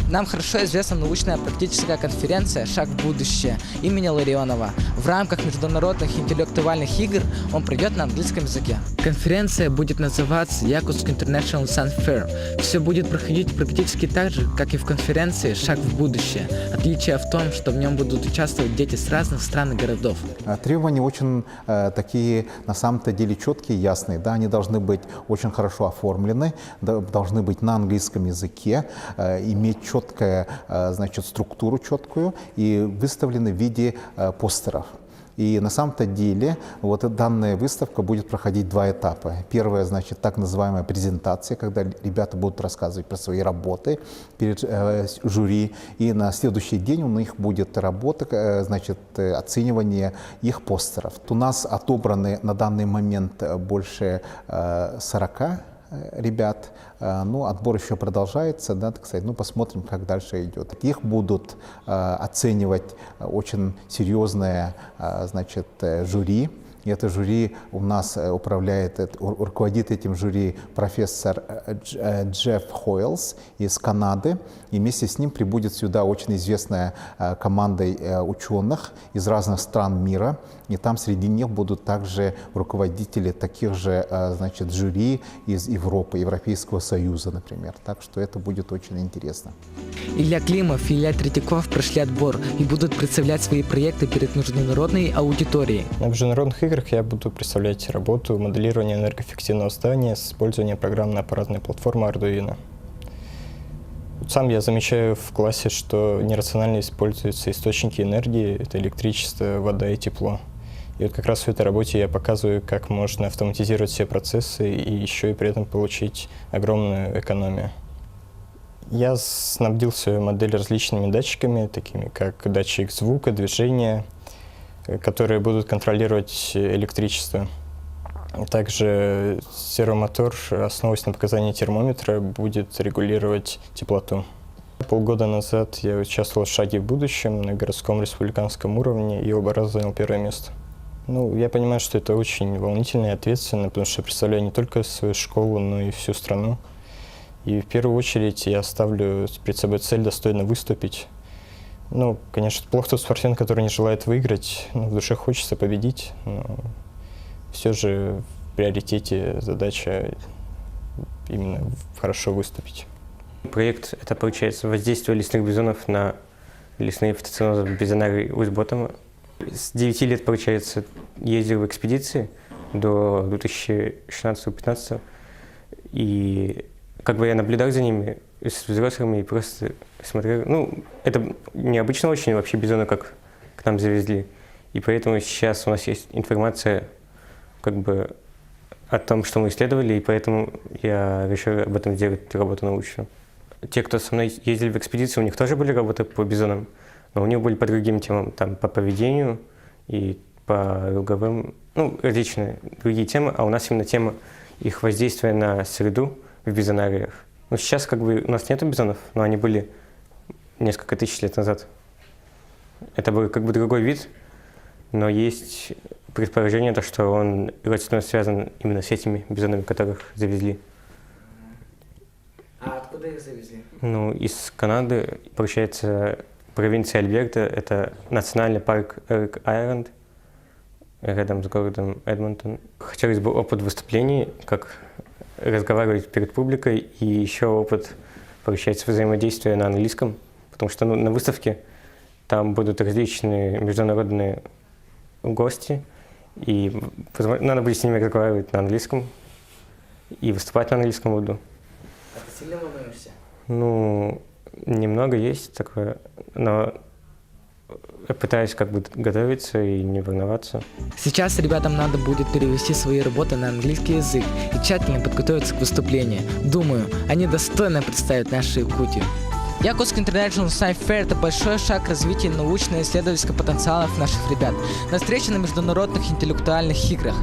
Нам хорошо известна научная практическая конференция «Шаг в будущее» имени Ларионова. В рамках международных интеллектуальных игр он пройдет на английском языке. Конференция будет называться Якутск International Science Fair. Все будет проходить практически так же, как и в конференции «Шаг в будущее». Отличие в том, что в нем будут участвовать дети с разных стран и городов. Требования очень такие, на самом-то деле, четкие, ясные. Да? Они должны быть очень хорошо оформлены, должны быть на английском языке, иметь четкую, значит, структуру четкую и выставлены в виде постеров. И на самом-то деле вот данная выставка будет проходить два этапа. Первое, значит, так называемая презентация, когда ребята будут рассказывать про свои работы перед жюри. И на следующий день у них будет работа, значит, оценивание их постеров. У нас отобраны на данный момент больше 40 ребят. Ну, отбор еще продолжается, да, так сказать, ну, посмотрим, как дальше идет. Их будут оценивать очень серьезное, значит, жюри. И это жюри у нас руководит этим жюри профессор Джефф Хойлс из Канады. И вместе с ним прибудет сюда очень известная команда ученых из разных стран мира. И там среди них будут также руководители таких же, значит, жюри из Европы, Европейского Союза, например. Так что это будет очень интересно. Илья Климов и Илья Третьяков прошли отбор и будут представлять свои проекты перед международной аудиторией. На международных играх я буду представлять работу моделирования энергоэффективного здания с использованием программно-аппаратной платформы Arduino. Сам я замечаю в классе, что нерационально используются источники энергии, это электричество, вода и тепло. И вот как раз в этой работе я показываю, как можно автоматизировать все процессы и еще и при этом получить огромную экономию. Я снабдил свою модель различными датчиками, такими как датчик звука, движения, которые будут контролировать электричество. Также сервомотор, основываясь на показании термометра, будет регулировать теплоту. Полгода назад я участвовал в «Шаге в будущем» на городском республиканском уровне и оба раза занял первое место. Ну, я понимаю, что это очень волнительно и ответственно, потому что представляю не только свою школу, но и всю страну. И в первую очередь я ставлю перед собой цель достойно выступить. Ну, конечно, плохо тот спортсмен, который не желает выиграть, но в душе хочется победить, но все же в приоритете задача именно хорошо выступить. Проект — это, получается, воздействие лесных бизонов на лесные фитоценозы бизонарий Усть-Ботома. С 9 лет, получается, ездил в экспедиции до 2016-2015, и как бы я наблюдал за ними с взрослыми и просто смотрел. Ну, это необычно очень вообще бизоны, как к нам завезли. И поэтому сейчас у нас есть информация как бы о том, что мы исследовали, и поэтому я решил об этом сделать работу научную. Те, кто со мной ездили в экспедицию, у них тоже были работы по бизонам, но у них были по другим темам, там по поведению и по луговым, ну, различные другие темы, а у нас именно тема их воздействия на среду в бизонариях. Ну, сейчас как бы у нас нету бизонов, но они были несколько тысяч лет назад. Это был как бы другой вид, но есть предположение, что он родственно связан именно с этими бизонами, которых завезли. А откуда их завезли? Ну, из Канады, получается, провинция Альберта, это национальный парк Рок-Айленд, рядом с городом Эдмонтон. Хотелось бы опыт выступлений, как разговаривать перед публикой, и еще опыт, получается, взаимодействия на английском, потому что на выставке там будут различные международные гости, и надо будет с ними разговаривать на английском, и выступать на английском буду. А ты сильно волнуешься? Ну, немного есть такое, но я пытаюсь как бы готовиться и не волноваться. Сейчас ребятам надо будет перевести свои работы на английский язык и тщательно подготовиться к выступлению. Думаю, они достойно представят нашу Якутию. Якутск International Science Fair – это большой шаг к развитию научно-исследовательского потенциала наших ребят на встрече на международных интеллектуальных играх.